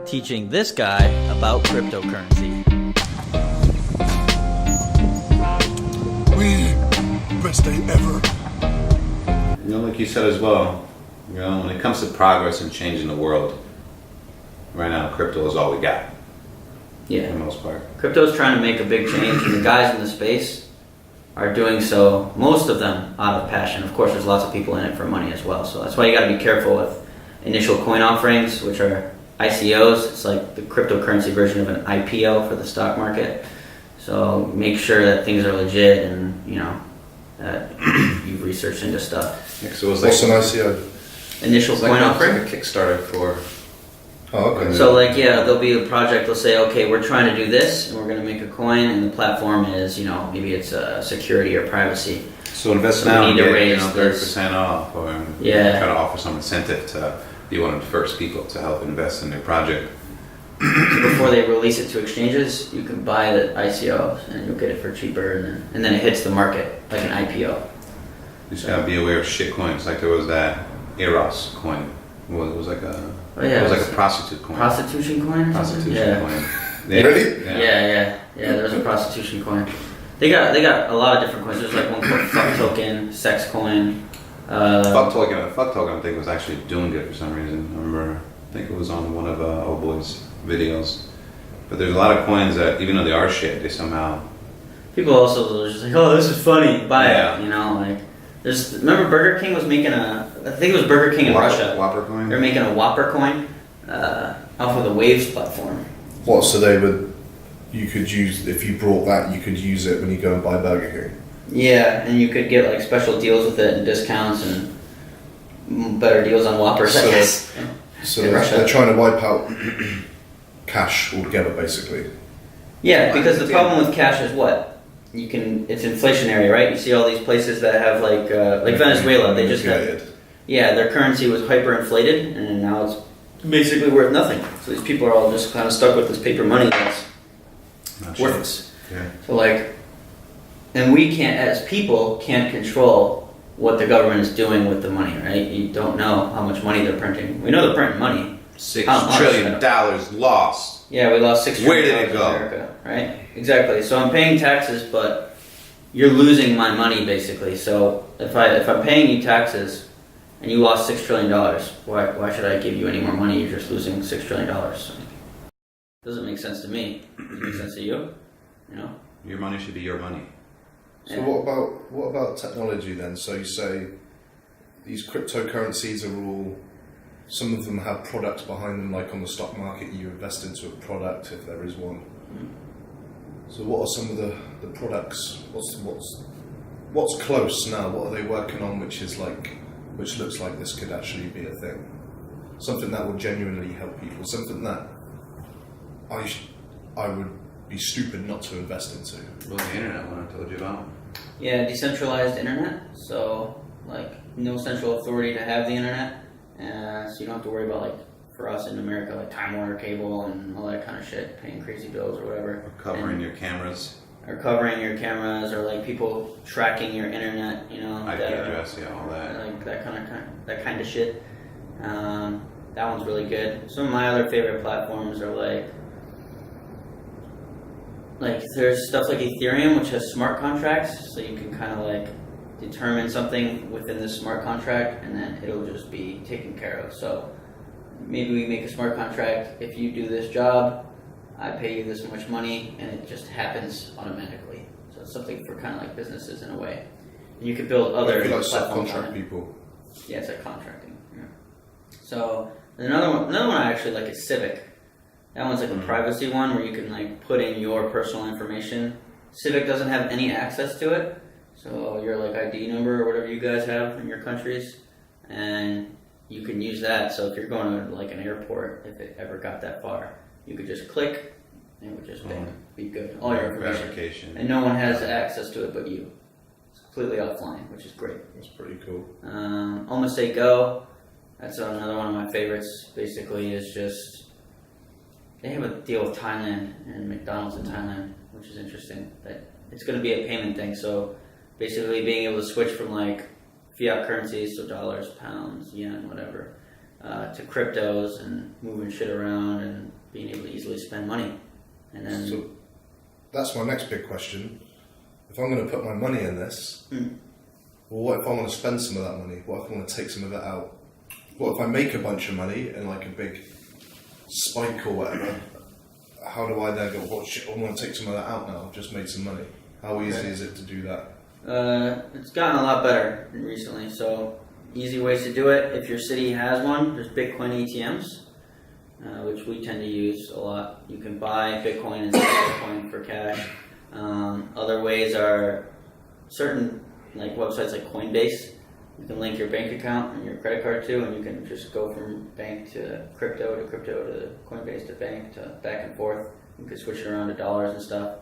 teaching this guy about cryptocurrency. Best day ever. Like you said as well, when it comes to progress and changing the world, right now crypto is all we got. Yeah. For the most part. Crypto's trying to make a big change, and the guys in the space are doing so, most of them out of passion. Of course, there's lots of people in it for money as well, so that's why you got to be careful with initial coin offerings, which are ICOs. It's like the cryptocurrency version of an IPO for the stock market. So make sure that things are legit and, you've researched into stuff. Yeah, so it was What's an ICO? Initial coin offering? Like a Kickstarter for... Oh, okay. So there'll be a project, they'll say, okay, we're trying to do this, and we're going to make a coin, and the platform is, maybe it's security or privacy. So invest So we now need and to get raise 30% off, or Yeah. try to offer some incentive to be one of the first people to help invest in their project. Before they release it to exchanges, you can buy the ICO, and you'll get it for cheaper, and then it hits the market like an IPO. You just gotta be aware of shit coins. Like there was that Eros coin. It was like a... it was like a prostitute coin. Prostitution coin or something? Prostitution coin. They- Really? Yeah. There was a prostitution coin. They got a lot of different coins. There's like one called fuck token, sex coin. Fuck token I think was actually doing good for some reason. I remember, I think it was on one of old boy's videos. But there's a lot of coins that, even though they are shit, they somehow... People also are just like, oh, this is funny, buy Yeah. it. Remember Burger King was making I think it was Burger King in Russia. Whopper coin? They're making a Whopper coin off of the Waves platform. What? So you could use, if you brought that, you could use it when you go and buy Burger King. Yeah, and you could get like special deals with it and discounts and better deals on Whoppers, I guess. So In Russia. they're trying to wipe out cash altogether, basically. Yeah, because the problem with cash is what? It's inflationary, right? You see all these places that have like Venezuela, they just had, their currency was hyperinflated, and now it's basically worth nothing. So these people are all just kind of stuck with this paper money that's Not worthless. Yeah. So and we can't, as people, can't control what the government is doing with the money, right? You don't know how much money they're printing. We know they're printing money. $6 trillion lost. Yeah, we lost $6 Where trillion did it go? in America, right? Exactly. So I'm paying taxes, but you're losing my money basically. So if I'm paying you taxes and you lost $6 trillion, why should I give you any more money? You're just losing $6 trillion. Doesn't make sense to me. Does it make sense to you? Your money should be your money. So what about technology then? So you say these cryptocurrencies are all, some of them have products behind them, like on the stock market you invest into a product if there is one. So what are some of the products? What's close now? What are they working on which looks like this could actually be a thing? Something that will genuinely help people, something that I would be stupid not to invest into. Well, the internet one I told you about. Yeah, decentralized internet. So no central authority to have the internet. So you don't have to worry about for us in America, Time Warner Cable and all that kind of shit, paying crazy bills or whatever. Or covering your cameras. Or covering your cameras, or people tracking your internet, IP address, all that. That kind of shit. That one's really good. Some of my other favorite platforms are there's stuff like Ethereum, which has smart contracts, so you can kind of determine something within the smart contract, and then it'll just be taken care of. So maybe we make a smart contract. If you do this job, I pay you this much money, and it just happens automatically. So it's something for kind of like businesses in a way. And you could build other platforms on subcontract it. people. Yeah, it's like contracting. Yeah. So another one I actually like is Civic. That one's a privacy one where you can put in your personal information. Civic doesn't have any access to it, so your ID number or whatever you guys have in your countries, and you can use that. So if you're going to an airport, if it ever got that far, you could just click and it would just be good. All your information, and no one has access to it but you. It's completely offline, which is great. That's pretty cool. Almost Say Go. That's another one of my favorites. Basically, is just they have a deal with Thailand and McDonald's in Thailand, which is interesting. That it's going to be a payment thing. So basically, being able to switch from fiat currencies, so dollars, pounds, yen, whatever, to cryptos and moving shit around and being able to easily spend money. And then So that's my next big question. If I'm going to put my money in this, well, what if I want to spend some of that money? What if I want to take some of it out? What if I make a bunch of money and like a big spike or whatever? How do I then go, well, shit, I want to take some of that out now. I've just made some money. How easy is it to do that? it's gotten a lot better recently. So easy ways to do it. If your city has one, there's Bitcoin ATMs, which we tend to use a lot. You can buy Bitcoin and sell Bitcoin for cash. Other ways are certain like websites like Coinbase. You can link your bank account and your credit card to, and you can just go from bank to crypto to Coinbase to bank to back and forth. You can switch it around to dollars and stuff.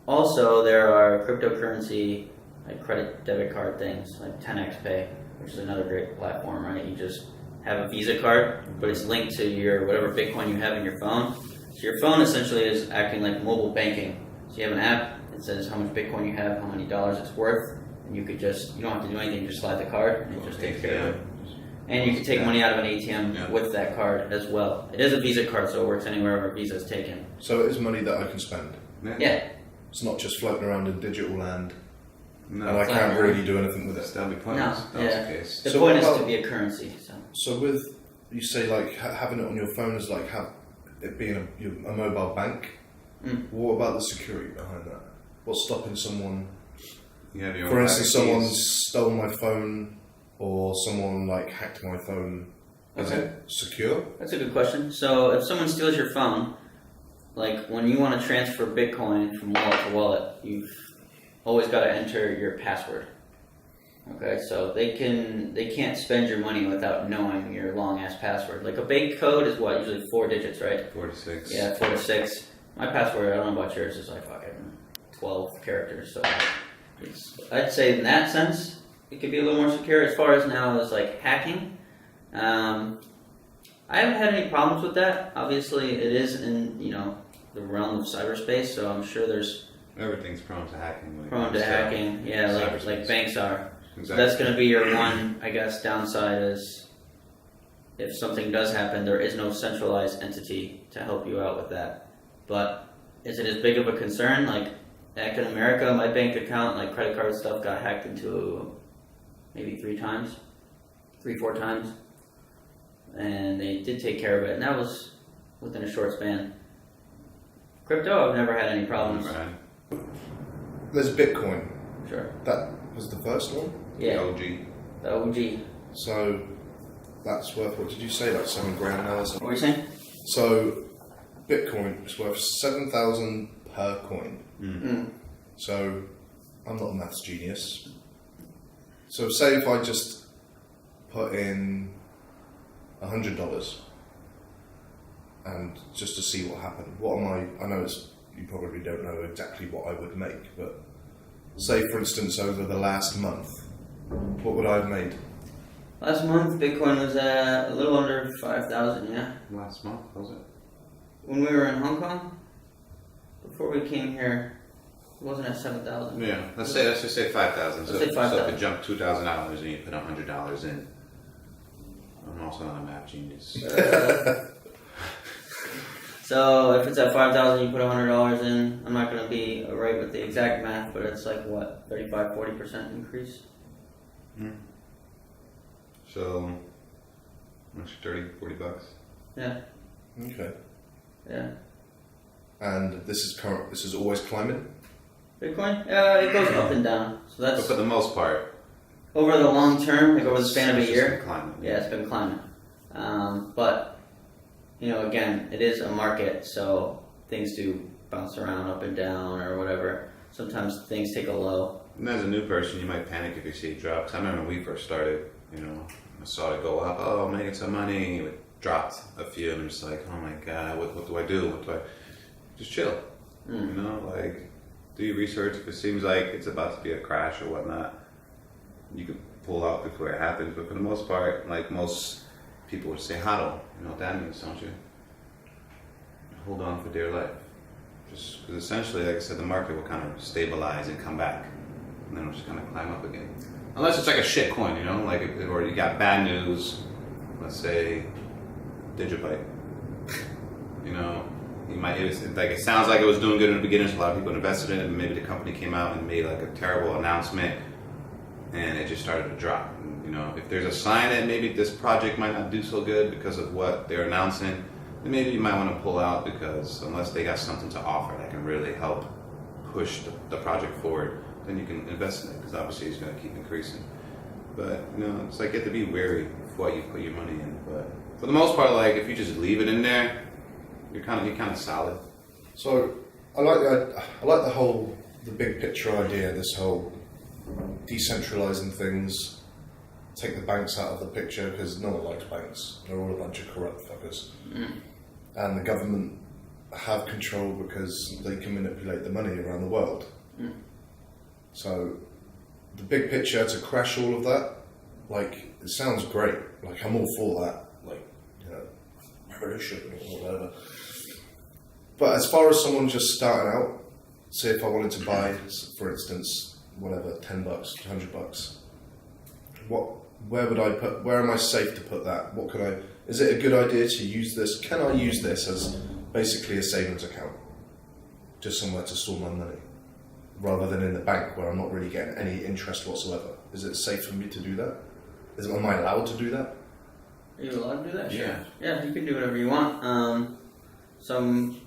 Also, there are cryptocurrency like credit debit card things like 10x Pay, which is another great platform, right? You just have a Visa card, but it's linked to your whatever Bitcoin you have in your phone. So your phone essentially is acting like mobile banking. So you have an app that says how much Bitcoin you have, how many dollars it's worth, and you could you don't have to do anything, you just slide the card and it just takes care of it. And you can take money out of an ATM with that card as well. It is a Visa card, so it works anywhere where Visa is taken. So it is money that I can spend. Yeah. It's not just floating around in digital land, No, and I can't really do anything with it. that'd be pointless. No, That's yeah. the case. The So point what is about- to be a currency. So So with, you say like having it on your phone is like it being a mobile bank. What about the security behind that? What's stopping someone? You have your For own instance, private someone keys. stole my phone, or someone like hacked my phone. Is Okay. it secure? that's a good question. So if someone steals your phone, like when you want to transfer Bitcoin from wallet to wallet, you've always got to enter your password. Okay, so they can't spend your money without knowing your long ass password. Like a bank code is what, usually 4 digits, right? 46. Yeah, 4 to 6. My password, I don't know about yours, is like fucking 12 characters. So I'd say in that sense, it could be a little more secure. As far as now as like hacking, I haven't had any problems with that. Obviously, it is in the realm of cyberspace, so I'm sure there's Everything's prone to hacking. Yeah, like cyberspace. banks are. So Exactly. that's going to be your one, I guess, downside is if something does happen, there is no centralized entity to help you out with that. But is it as big of a concern? Like back in America, my bank account, like credit card stuff, got hacked into maybe 3 times, 3-4 times, and they did take care of it, and that was within a short span. Crypto, I've never had any problems. Right. There's Bitcoin. Sure. That was the first one. Yeah. OG. The OG. So that's worth, what did you say, like $7,000 now or What something? were you saying? So Bitcoin is worth 7,000 per coin. So I'm not a maths genius. So say if I just put in $100 and just to see what happened. What am I know you probably don't know exactly what I would make, but say for instance over the last month, what would I have made? Last month, Bitcoin was at a little under 5,000, yeah? Last month, was it? When we were in Hong Kong, before we came here, it wasn't at 7,000. Yeah. Let's just say 5,000. Let's say So 5,000. if it jumped $2,000 and you put $100 in, I'm also not a math genius. So if it's at 5,000, you put $100 in. I'm not going to be right with the exact math, but it's like what, 35-40% increase. So, much 30, $40. Yeah, Okay. yeah. And this is always climbing? Bitcoin, it goes up and down. So But that's for the most part, over the long term, like over the span of a it's just year. been climbing. Yeah, it's been climbing. But again, it is a market, so things do bounce around up and down or whatever. Sometimes things take a low. And as a new person, you might panic if you see it drop. 'Cause I remember when we first started, I saw it go up. Oh, I'm making some money. It dropped a few, and I'm just like, oh my god, what do I do? Just chill. Do your research. If it seems like it's about to be a crash or whatnot, you can pull out before it happens. But for the most part, like most people would say, hodl. You know what that means, don't you? Hold on for dear life. Just because essentially, like I said, the market will kind of stabilize and come back, and then it'll just kind of climb up again. Unless it's like a shit coin, like or you got bad news, let's say, Digibyte. You know, it sounds like it was doing good in the beginning, so a lot of people invested in it, and maybe the company came out and made like a terrible announcement, and it just started to drop. And, you know, if there's a sign that maybe this project might not do so good because of what they're announcing, then maybe you might want to pull out, because unless they got something to offer that can really help push the project forward, then you can invest in it, because obviously it's going to keep increasing. But, you know, it's like you have to be wary of what you put your money in. But for the most part, like, if you just leave it in there, you're kind of solid. So I like the big picture idea, this whole decentralizing things, take the banks out of the picture, because no one likes banks. They're all a bunch of corrupt fuckers. And the government have control because they can manipulate the money around the world. So the big picture, to crash all of that, like, it sounds great. Like, I'm all for that. Like, you know, revolution or whatever. But as far as someone just starting out, say if I wanted to buy, for instance, whatever, $10, $100, where am I safe to put that? Is it a good idea to use this? Can I use this as basically a savings account? Just somewhere to store my money, rather than in the bank where I'm not really getting any interest whatsoever. Is it safe for me to do that? Am I allowed to do that? Are you allowed to do that? Yeah. Yeah, you can do whatever you want. Some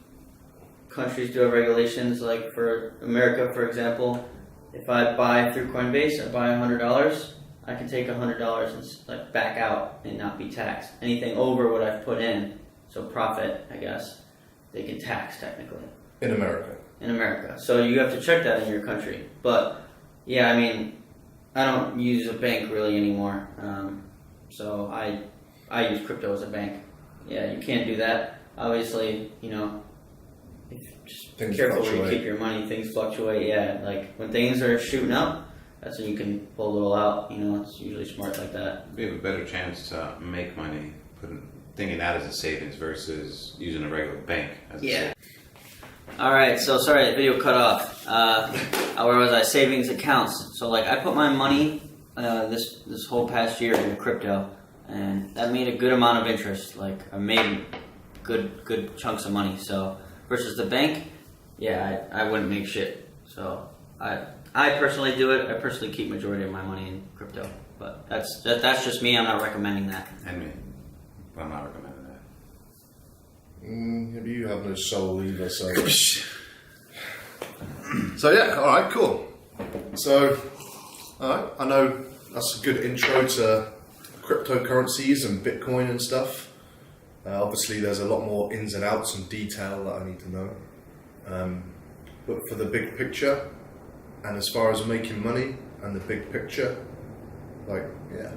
countries do have regulations, like for America, for example, if I buy through Coinbase, I buy $100, I can take $100 and like back out and not be taxed. Anything over what I've put in, so profit, I guess, they can tax technically. In America? In America. So you have to check that in your country. But yeah, I mean, I don't use a bank really anymore. So I use crypto as a bank. Yeah, you can't do that. Obviously, you know, just be careful where you keep your money. Things fluctuate. Yeah, like when things are shooting up, that's when you can pull a little out. You know, it's usually smart like that. We have a better chance to make money thinking that as a savings versus using a regular bank as a savings. All right, so sorry, the video cut off. Where was I? Savings accounts. So like I put my money this whole past year in crypto, and that made a good amount of interest. Like I made good chunks of money. So versus the bank, yeah, I wouldn't make shit. So I personally do it. I personally keep majority of my money in crypto. But that's just me. I'm not recommending that. And me, but I'm not recommending that. You have no soul either, so. So yeah, all right, cool. So, all right, I know that's a good intro to cryptocurrencies and Bitcoin and stuff. Obviously, there's a lot more ins and outs and detail that I need to know. But for the big picture, and as far as making money and the big picture, like, yeah.